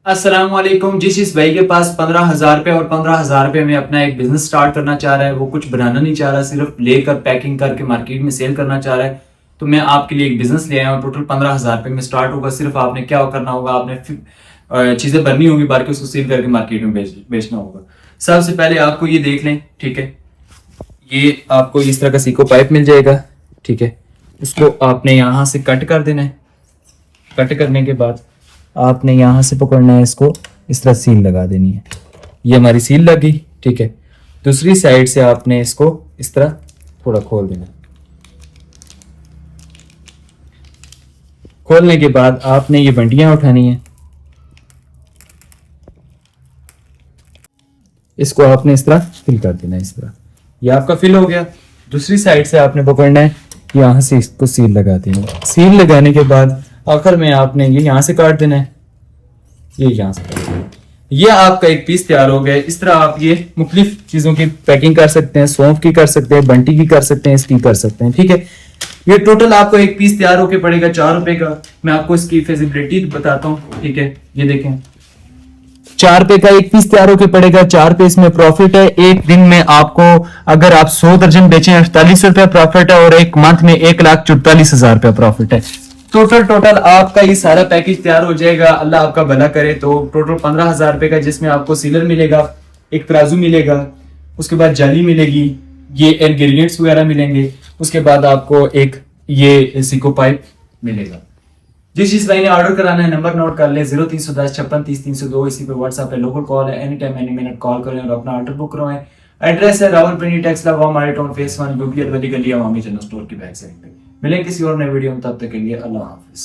अस्सलाम वालेकुम। जिस भाई के पास 15,000 रुपये और 15,000 रुपये में अपना एक बिजनेस स्टार्ट करना चाह रहा है, वो कुछ बनाना नहीं चाह रहा, सिर्फ लेकर पैकिंग करके मार्केट में सेल करना चाह रहा है, तो मैं आपके लिए एक बिजनेस ले आया हूँ। टोटल 15,000 रुपये में स्टार्ट होगा। सिर्फ आपने क्या करना होगा, आपने चीजें भरनी होंगी, बार के उसको सेल करके मार्केट में बेचना होगा। सबसे पहले आपको ये देख लें, ठीक है, ये आपको इस तरह का सीको पाइप मिल जाएगा, ठीक है। उसको आपने यहाँ से कट कर देना है। कट करने के बाद आपने यहाँ से पकड़ना है, इसको इस तरह सील लगा देनी है। ये हमारी सील लग गई, ठीक है। दूसरी साइड से आपने इसको इस तरह थोड़ा खोल देना। खोलने के बाद आपने ये बंटियां उठानी है, इसको आपने इस तरह फिल कर देना है। इस तरह ये आपका फिल हो गया। दूसरी साइड से आपने पकड़ना है, यहाँ से इसको सील लगा देना है। सील लगाने के बाद आखिर में आपने ये यहाँ से काट देना है, ये यहाँ से काट देना है। ये आपका एक पीस तैयार हो गया। इस तरह आप ये मुख्तलिफ चीजों की पैकिंग कर सकते हैं, सौंफ की कर सकते हैं, बंटी की कर सकते हैं, इसकी कर सकते हैं, ठीक है। ये टोटल आपको एक पीस तैयार होके पड़ेगा 4 रुपए का। मैं आपको इसकी फिजिबिलिटी बताता हूँ, ठीक है। ये देखें, 4 रुपए का एक पीस तैयार होके पड़ेगा। 4 पीस में प्रॉफिट है। एक दिन में आपको अगर आप 100 दर्जन बेचें 48 रुपया प्रॉफिट है, और एक मंथ में 1,44,000 रुपया प्रॉफिट है। टोटल आपका ये सारा पैकेज तैयार हो जाएगा। अल्लाह आपका भला करे। तो टोटल 15,000 रुपए का, जिसमें आपको सीलर मिलेगा, एक तराजू मिलेगा, उसके बाद जाली मिलेगी, ये इंग्रेडिएंट्स वगैरह मिलेंगे, उसके बाद आपको एक ये सिको पाइप मिलेगा। जिस भाई ने ऑर्डर कराना है, नंबर नोट कर ले, 0310 56 30 302। इसी पे व्हाट्सएप है, लोकल कॉल है, any time any minute call करें और अपना ऑर्डर बुक करवाएं। एड्रेस है रावलपिंडी टेक्सला हमारे टाउन फेस 1 यूपी गली अवामी जनरल स्टोर की बैक साइड पे। मिलेंगे किसी और नए वीडियो में, तब तक के लिए अल्लाह हाफिज।